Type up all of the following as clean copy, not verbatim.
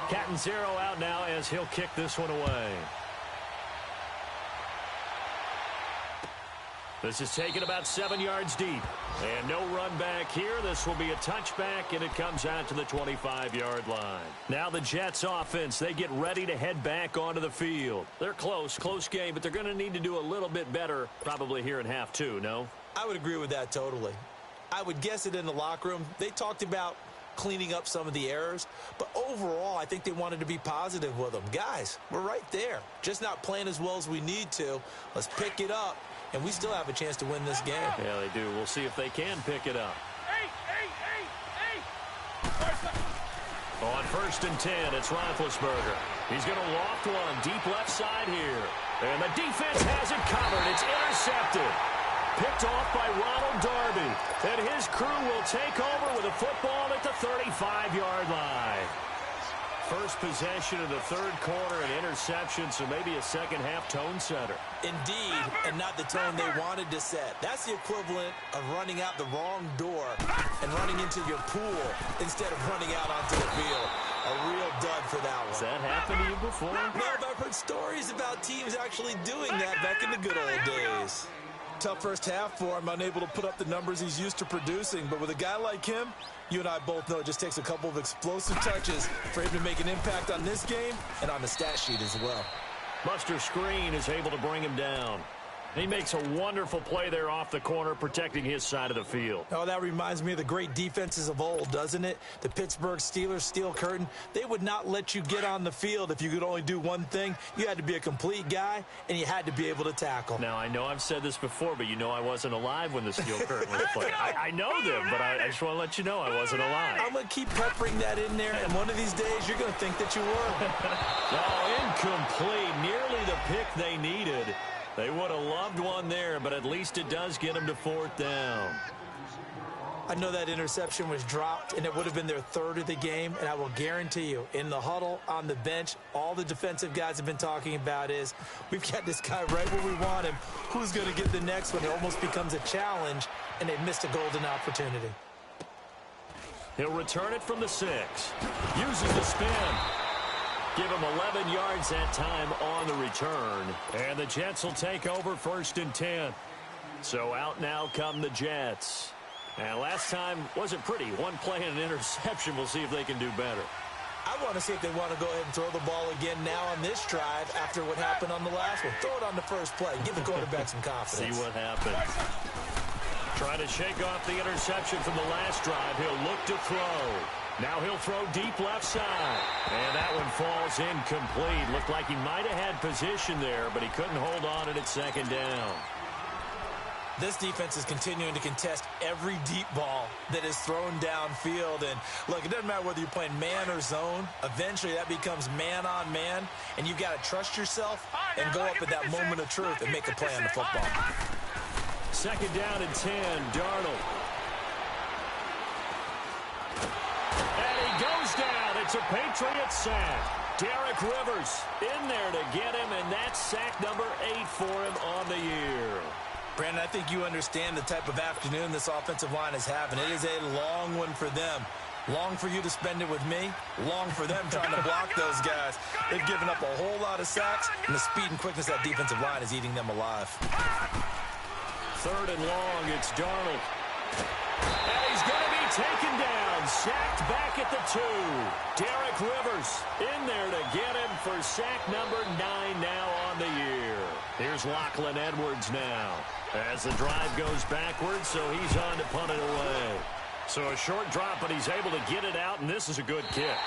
Catanzaro out now as he'll kick this one away. This is taken about 7 yards deep. And no run back here. This will be a touchback, and it comes out to the 25-yard line. Now the Jets offense, they get ready to head back onto the field. They're close game, but they're going to need to do a little bit better probably here in half two, no? I would agree with that totally. I would guess it in the locker room. They talked about cleaning up some of the errors, but overall, I think they wanted to be positive with them. Guys, we're right there. Just not playing as well as we need to. Let's pick it up, and we still have a chance to win this game. Yeah, they do. We'll see if they can pick it up. On 1st and 10, it's Roethlisberger. He's going to loft one deep left side here. And the defense has it covered. It's intercepted. Picked off by Ronald Darby. And his crew will take over with a football at the 35-yard line. First possession of the third quarter, an interception, so maybe a second-half tone setter. Indeed, and not the tone they wanted to set. That's the equivalent of running out the wrong door and running into your pool instead of running out onto the field. A real dud for that one. Has that happened to you before? No, but I've heard stories about teams actually doing that back in the good old days. Tough first half for him, unable to put up the numbers he's used to producing. But with a guy like him, you and I both know it just takes a couple of explosive touches for him to make an impact on this game and on the stat sheet as well. Buster Screen is able to bring him down. He makes a wonderful play there off the corner, protecting his side of the field. Oh, that reminds me of the great defenses of old, doesn't it? The Pittsburgh Steelers steel curtain. They would not let you get on the field if you could only do one thing. You had to be a complete guy, and you had to be able to tackle. Now, I know I've said this before, but you know I wasn't alive when the steel curtain was played. I know them, but I just want to let you know I wasn't alive. I'm going to keep peppering that in there, and one of these days you're going to think that you were. Oh, incomplete. Nearly the pick they needed. They would have loved one there, but at least it does get them to 4th down. I know that interception was dropped, and it would have been their third of the game, and I will guarantee you, in the huddle, on the bench, all the defensive guys have been talking about is, we've got this guy right where we want him. Who's going to get the next one? It almost becomes a challenge, and they missed a golden opportunity. He'll return it from the 6. Uses the spin. Give him 11 yards that time on the return. And the Jets will take over 1st and 10. So out now come the Jets. And last time wasn't pretty. One play and an interception. We'll see if they can do better. I want to see if they want to go ahead and throw the ball again now on this drive after what happened on the last one. Throw it on the first play. Give the quarterback some confidence. See what happens. Trying to shake off the interception from the last drive. He'll look to throw. Now he'll throw deep left side. And that one falls incomplete. Looked like he might have had position there, but he couldn't hold on it at 2nd down. This defense is continuing to contest every deep ball that is thrown downfield. And, look, it doesn't matter whether you're playing man or zone. Eventually, that becomes man on man. And you've got to trust yourself and go up at that moment of truth and make a play on the football. 2nd down and 10, Darnold. And he goes down. It's a Patriot sack. Derek Rivers in there to get him, and that's sack number 8 for him on the year. Brandon, I think you understand the type of afternoon this offensive line is having. It is a long one for them. Long for you to spend it with me. Long for them trying to block those guys. They've given up a whole lot of sacks, and the speed and quickness of that defensive line is eating them alive. 3rd and long, it's Darnold. And he's going to be taken down, sacked back at the 2. Derek Rivers in there to get him for sack number 9 now on the year. Here's Lachlan Edwards now as the drive goes backwards, so he's on to punt it away. So a short drop, but he's able to get it out, and this is a good kick.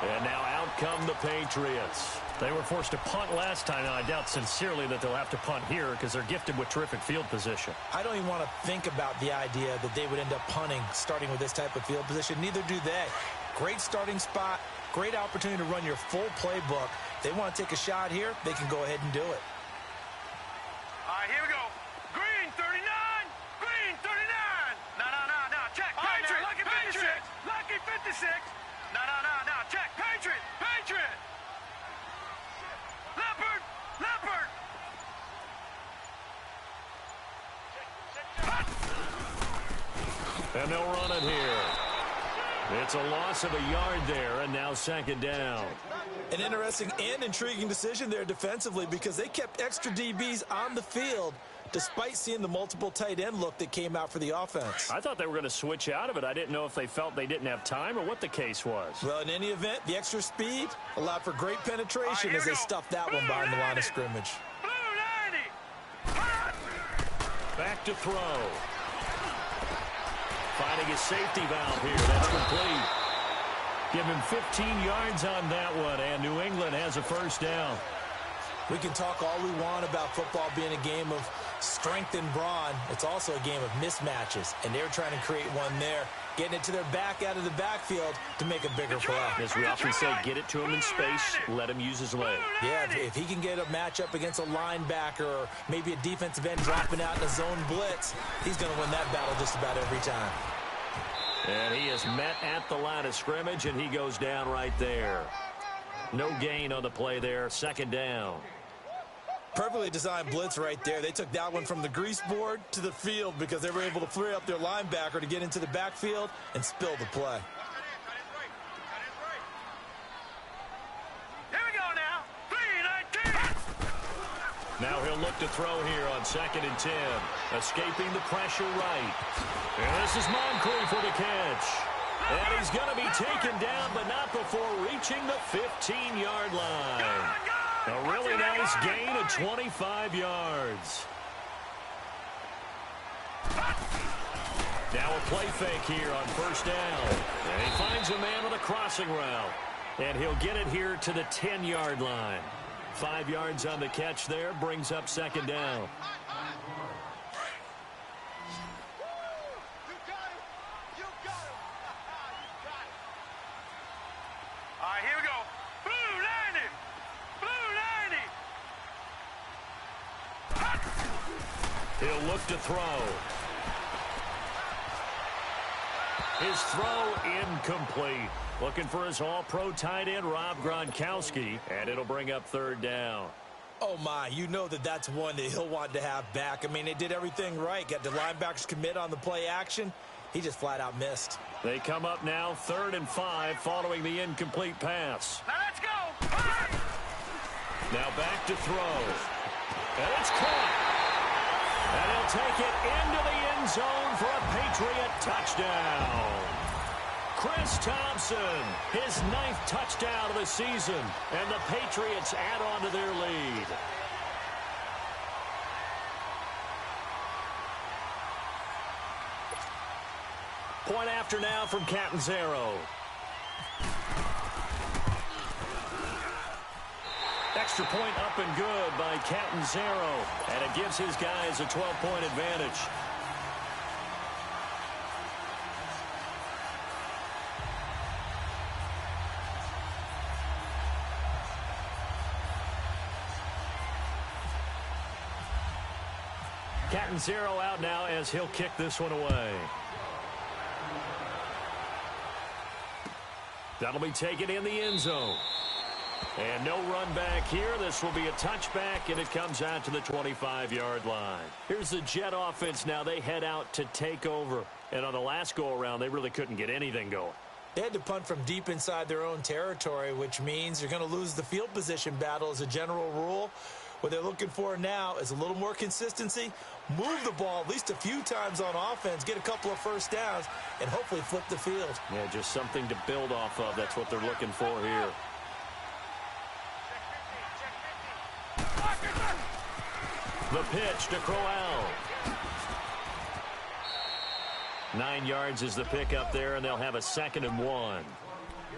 And now out come the Patriots. They were forced to punt last time. Now, I doubt sincerely that they'll have to punt here because they're gifted with terrific field position. I don't even want to think about the idea that they would end up punting starting with this type of field position. Neither do they. Great starting spot. Great opportunity to run your full playbook. They want to take a shot here, they can go ahead and do it. All right, here we go. Green 39. Green 39. No. Check. Patriot. Lucky 56. Lucky 56. No. Check. Patriot. Leopard. And they'll run it here. It's a loss of a yard there, and now second down. An interesting and intriguing decision there defensively because they kept extra DBs on the field despite seeing the multiple tight end look that came out for the offense. I thought they were going to switch out of it. I didn't know if they felt they didn't have time or what the case was. Well, in any event, the extra speed allowed for great penetration as they stuffed that one behind the line of scrimmage. Back to throw. Finding his safety valve here. That's complete. Give him 15 yards on that one, and New England has a first down. We can talk all we want about football being a game of strength and brawn. It's also a game of mismatches, and they're trying to create one there, getting it to their back out of the backfield to make a bigger play. As we often say, get it to him in space, let him use his leg. Yeah, if he can get a matchup against a linebacker or maybe a defensive end dropping out in a zone blitz, he's going to win that battle just about every time. And he is met at the line of scrimmage, and he goes down right there. No gain on the play there, second down. Perfectly designed blitz right there. They took that one from the grease board to the field because they were able to free up their linebacker to get into the backfield and spill the play. Here we go now. 3-19. Now he'll look to throw here on 2nd and 10. Escaping the pressure right. And this is Moncrief for the catch. And he's going to be taken down, but not before reaching the 15-yard line. A really nice gain of 25 yards. Now a play fake here on first down. And he finds a man on a crossing route. And he'll get it here to the 10-yard line. 5 yards on the catch there, brings up second down. All right, here we go. Blue 90. Blue 90. He'll look to throw. His throw incomplete. Looking for his all-pro tight end, Rob Gronkowski, and it'll bring up third down. Oh, my, you know that's one that he'll want to have back. I mean, they did everything right. Got the linebackers commit on the play action. He just flat out missed. They come up now 3rd and 5 following the incomplete pass. Now let's go. Now back to throw. And it's caught. And he'll take it into the end zone for a Patriot touchdown. Chris Thompson, his 9th touchdown of the season, and the Patriots add on to their lead. Point after now from Catanzaro. Extra point up and good by Catanzaro, and it gives his guys a 12-point advantage. Catanzaro out now as he'll kick this one away. That'll be taken in the end zone. And no run back here. This will be a touchback, and it comes out to the 25-yard line. Here's the Jet offense now. They head out to take over. And on the last go-around, they really couldn't get anything going. They had to punt from deep inside their own territory, which means you're going to lose the field position battle as a general rule. What they're looking for now is a little more consistency, move the ball at least a few times on offense, get a couple of first downs, and hopefully flip the field. Yeah, just something to build off of. That's what they're looking for here. The pitch to Crowell. 9 yards is the pick up there, and they'll have a 2nd and 1.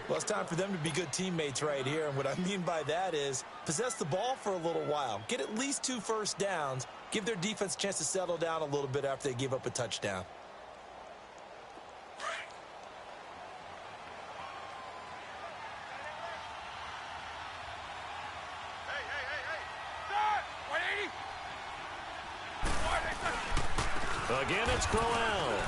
Well, it's time for them to be good teammates right here, and what I mean by that is possess the ball for a little while, get at least 2 first downs, give their defense a chance to settle down a little bit after they give up a touchdown. Again, it's Crowell.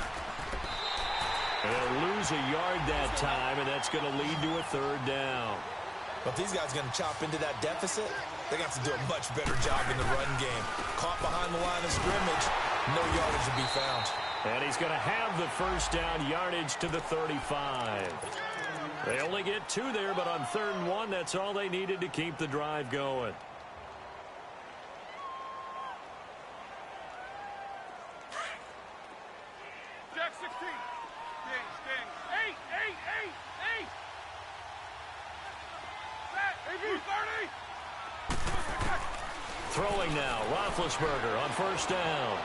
And they'll lose a yard that time, and that's going to lead to a 3rd down. But if these guys are going to chop into that deficit, they're going to have to do a much better job in the run game. Caught behind the line of scrimmage, no yardage to be found. And he's going to have the first down, yardage to the 35. They only get 2 there, but on 3rd and 1, that's all they needed to keep the drive going. Jack 16. Gang. 8. Set. 30. Throwing now, Roethlisberger on first down.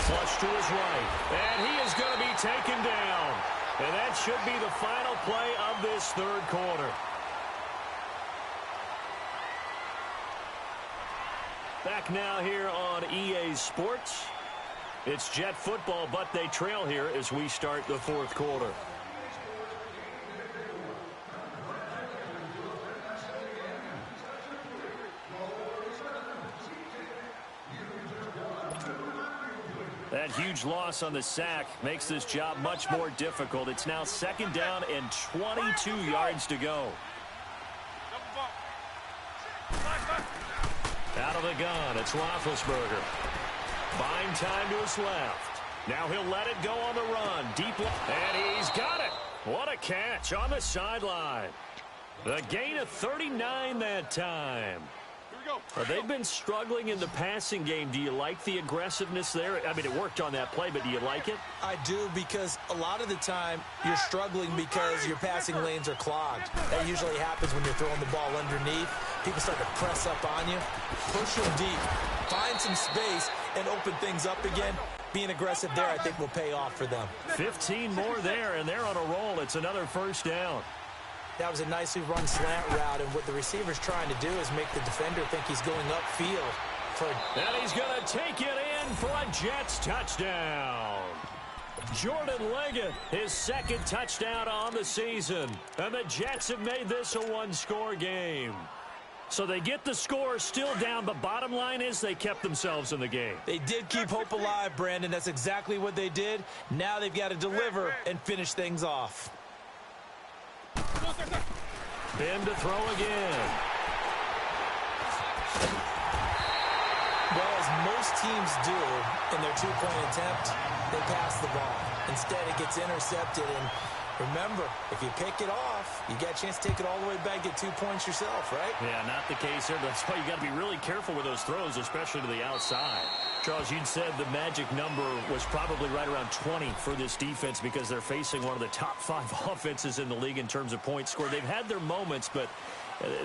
Flush to his right, and he is going to be taken down. And that should be the final play of this 3rd quarter. Back now here on EA Sports. It's Jet football, but they trail here as we start the 4th quarter. That huge loss on the sack makes this job much more difficult. It's now 2nd down and 22 yards to go. Out of the gun, it's Roethlisberger. Buying time to his left. Now he'll let it go on the run. Deep left, and he's got it. What a catch on the sideline. The gain of 39 that time. They've been struggling in the passing game. Do you like the aggressiveness there? I mean, it worked on that play, but do you like it? I do, because a lot of the time you're struggling because your passing lanes are clogged. That usually happens when you're throwing the ball underneath. People start to press up on you. Push them deep. Find some space and open things up again. Being aggressive there, I think, will pay off for them. 15 more there, and they're on a roll. It's another first down. That was a nicely run slant route, and what the receiver's trying to do is make the defender think he's going upfield. And he's going to take it in for a Jets touchdown. Jordan Leggett, his 2nd touchdown on the season. And the Jets have made this a 1-score game. So they get the score still down, but bottom line is they kept themselves in the game. They did keep hope alive, Brandon. That's exactly what they did. Now they've got to deliver and finish things off. Ben to throw again. Well, as most teams do in their 2-point attempt, they pass the ball. Instead, it gets intercepted. And remember, if you pick it off, you got a chance to take it all the way back, get 2 points yourself, right? Yeah, not the case here. That's why you got to be really careful with those throws, especially to the outside. Charles, you'd said the magic number was probably right around 20 for this defense because they're facing one of the top 5 offenses in the league in terms of points scored. They've had their moments, but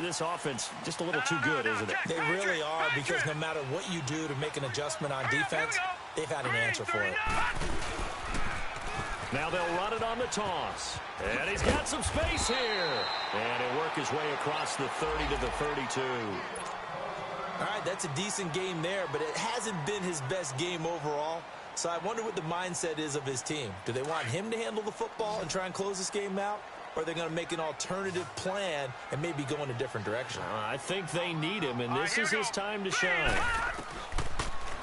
this offense just a little too good, isn't it? They really are, because no matter what you do to make an adjustment on defense, they've had an answer for it. Now they'll run it on the toss. And he's got some space here. And he'll work his way across the 30 to the 32. All right, that's a decent game there, but it hasn't been his best game overall. So I wonder what the mindset is of his team. Do they want him to handle the football and try and close this game out? Or are they going to make an alternative plan and maybe go in a different direction? I think they need him, and this is his time to shine.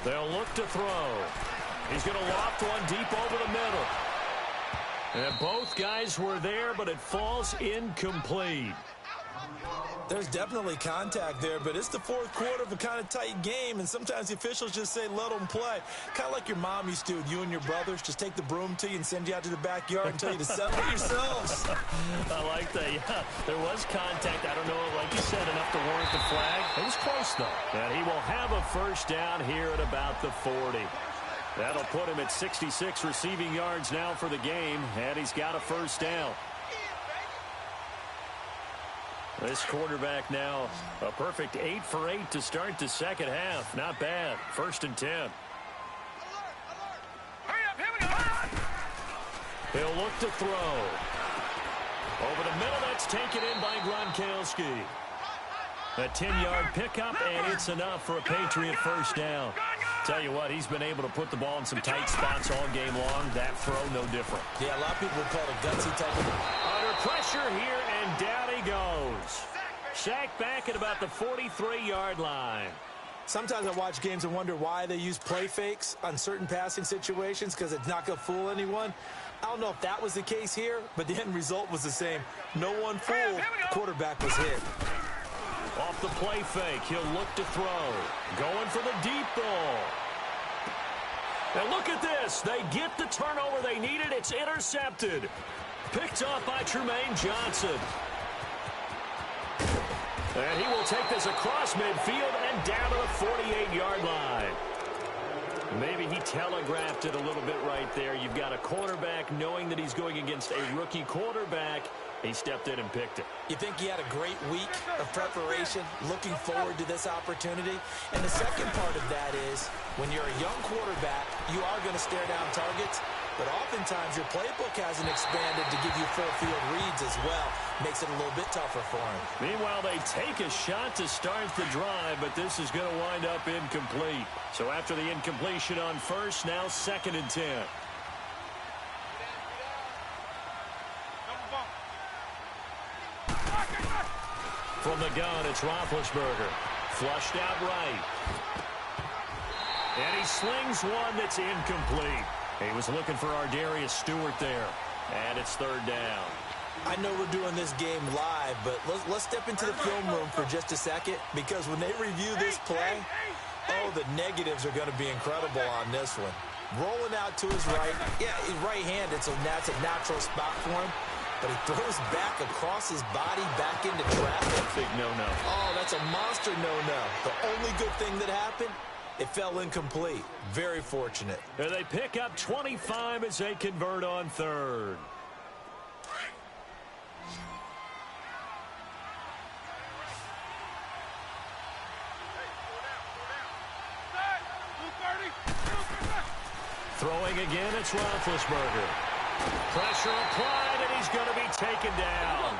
They'll look to throw. He's going to loft one deep over the middle. And both guys were there, but it falls incomplete. There's definitely contact there, but it's the 4th quarter of a kind of tight game, and sometimes the officials just say, let them play. Kind of like your mom used to with you and your brothers. Just take the broom to you and send you out to the backyard and tell you to settle it yourselves. I like that, yeah. There was contact. I don't know, like you said, enough to warrant the flag. It was close, though. And he will have a first down here at about the 40. That'll put him at 66 receiving yards now for the game, and he's got a first down. This quarterback now a perfect 8 for 8 to start the second half. Not bad. 1st and 10. Hurry up, here we go. He'll look to throw. Over the middle, that's taken in by Gronkowski. A 10-yard pickup, and it's enough for a Patriot first down. Tell you what, he's been able to put the ball in some tight spots all game long. That throw, no different. Yeah, a lot of people would call it a gutsy type of... Under pressure here, and down he goes. Sacked back at about the 43-yard line. Sometimes I watch games and wonder why they use play fakes on certain passing situations, because it's not going to fool anyone. I don't know if that was the case here, but the end result was the same. No one fooled. The quarterback was hit. Off the play fake, he'll look to throw. Going for the deep ball. And look at this. They get the turnover they needed. It's intercepted. Picked off by Tremaine Johnson. And he will take this across midfield and down to the 48-yard line. Maybe he telegraphed it a little bit right there. You've got a quarterback knowing that he's going against a rookie quarterback. He stepped in and picked it. You think he had a great week of preparation, looking forward to this opportunity? And the second part of that is, when you're a young quarterback, you are going to stare down targets, but oftentimes your playbook hasn't expanded to give you full field reads as well. Makes it a little bit tougher for him. Meanwhile, they take a shot to start the drive, but this is going to wind up incomplete. So after the incompletion on first, now 2nd and 10. From the gun, it's Roethlisberger. Flushed out right. And he slings one that's incomplete. He was looking for Ardarius Stewart there. And it's 3rd down. I know we're doing this game live, but let's step into the film room for just a second, because when they review this play, oh, the negatives are going to be incredible on this one. Rolling out to his right. Yeah, he's right-handed, so that's a natural spot for him. But he throws back across his body back into traffic. Big no-no. Oh, that's a monster no-no. The only good thing that happened, it fell incomplete. Very fortunate. And they pick up 25 as they convert on 3rd. Throwing again, it's Roethlisberger. Pressure applied, and he's going to be taken down.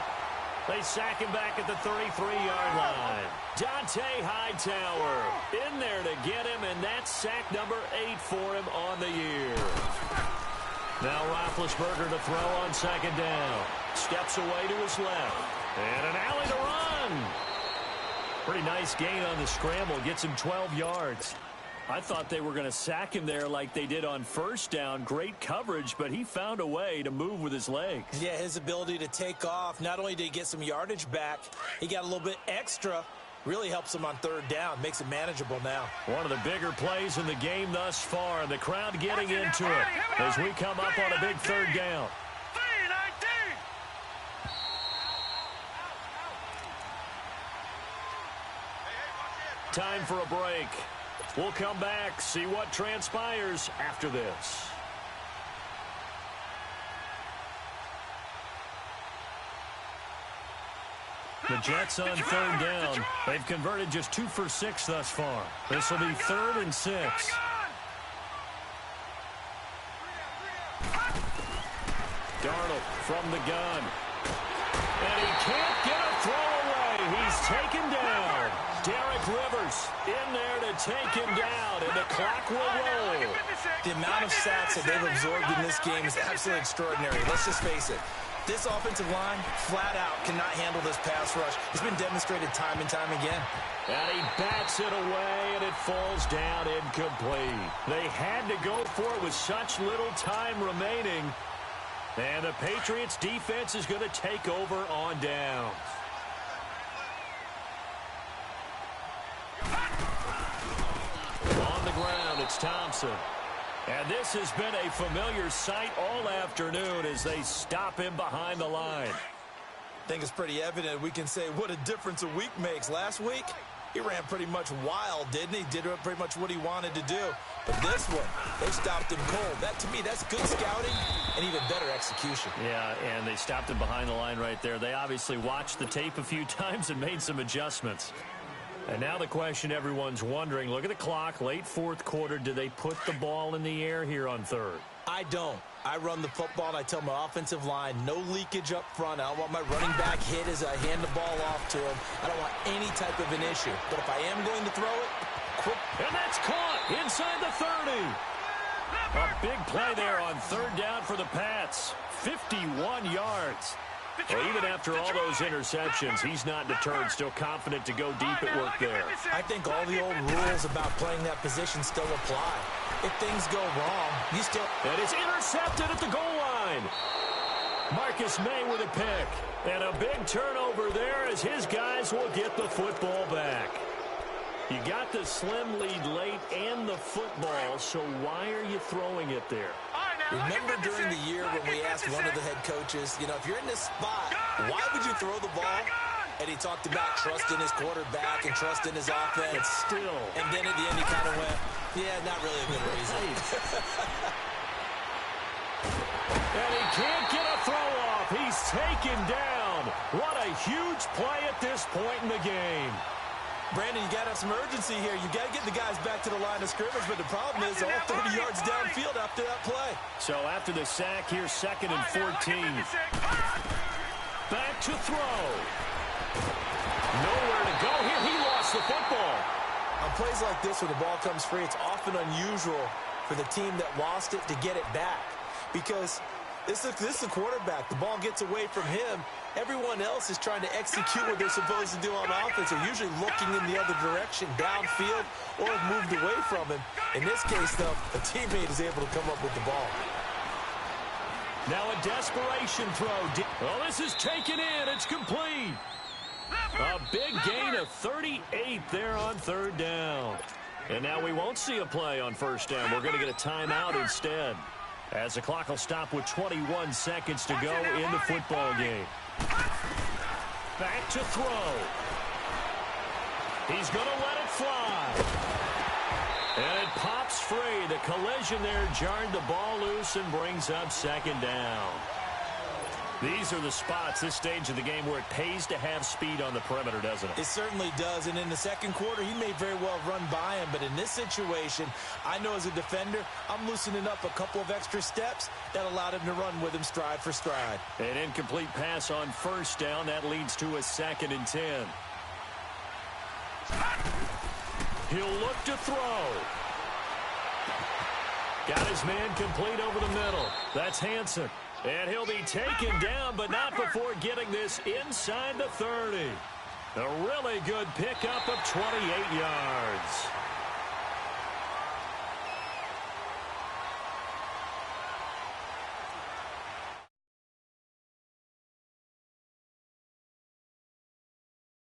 They sack him back at the 33-yard line. Dante Hightower in there to get him, and that's sack number 8 for him on the year. Now Roethlisberger to throw on 2nd down. Steps away to his left. And an alley to run. Pretty nice gain on the scramble. Gets him 12 yards. I thought they were going to sack him there like they did on 1st down. Great coverage, but he found a way to move with his legs. Yeah, his ability to take off. Not only did he get some yardage back, he got a little bit extra. Really helps him on 3rd down. Makes it manageable now. One of the bigger plays in the game thus far. And the crowd getting into it as we come up on a big 3rd down. Time for a break. We'll come back, see what transpires after this. The Jets on 3rd down. They've converted just 2 for 6 thus far. This will be 3rd and 6. Darnold from the gun. And he can't get a throw away. He's taken down. Derek Rivers in there to take him down, and the clock will roll. The amount of sacks that they've absorbed in this game is absolutely extraordinary. Let's just face it. This offensive line, flat out, cannot handle this pass rush. It's been demonstrated time and time again. And he bats it away, and it falls down incomplete. They had to go for it with such little time remaining. And the Patriots defense is going to take over on downs. On the ground, it's Thompson. And this has been a familiar sight all afternoon as they stop him behind the line. I think it's pretty evident. We can say what a difference a week makes. Last week, he ran pretty much wild, didn't he? Did pretty much what he wanted to do. But this one, they stopped him cold. That, to me, that's good scouting and even better execution. Yeah, and they stopped him behind the line right there. They obviously watched the tape a few times and made some adjustments. And now the question everyone's wondering, look at the clock, late 4th quarter. Do they put the ball in the air here on 3rd? I don't. I run the football, and I tell my offensive line, no leakage up front. I don't want my running back hit as I hand the ball off to him. I don't want any type of an issue. But if I am going to throw it, quick. And that's caught inside the 30. A big play there on 3rd down for the Pats. 51 yards. Well, even after all those interceptions, he's not deterred, still confident to go deep at work there. I think all the old rules about playing that position still apply. If things go wrong, you still... And it's intercepted at the goal line. Marcus May with a pick. And a big turnover there as his guys will get the football back. You got the slim lead late and the football, so why are you throwing it there? Remember during the year when we asked one of the head coaches, you know, if you're in this spot, why would you throw the ball? And he talked about trust in his quarterback and trust in his offense. But still. And then at the end he kind of went, yeah, not really a good reason. And he can't get a throw off. He's taken down. What a huge play at this point in the game. Brandon, you got to have some urgency here. You got to get the guys back to the line of scrimmage, but the problem is all 30 yards downfield after that play. So after the sack, here's 2nd and 14. Back to throw. Nowhere to go here. He lost the football. On plays like this, when the ball comes free, it's often unusual for the team that lost it to get it back. Because this is a quarterback. The ball gets away from him. Everyone else is trying to execute what they're supposed to do on offense. They're usually looking in the other direction, downfield, or have moved away from him. In this case, though, a teammate is able to come up with the ball. Now a desperation throw. Well, this is taken in. It's complete. A big gain of 38 there on 3rd down. And now we won't see a play on 1st down. We're going to get a timeout instead, as the clock will stop with 21 seconds to go in the football game. Back to throw. He's going to let it fly. And it pops free. The collision there jarred the ball loose and brings up 2nd down. These are the spots, this stage of the game, where it pays to have speed on the perimeter, doesn't it? It certainly does. And in the 2nd quarter, he may very well run by him. But in this situation, I know as a defender, I'm loosening up a couple of extra steps that allowed him to run with him stride for stride. An incomplete pass on 1st down. That leads to a 2nd and 10. He'll look to throw. Got his man complete over the middle. That's Hansen. And he'll be taken down, but not before getting this inside the 30. A really good pickup of 28 yards.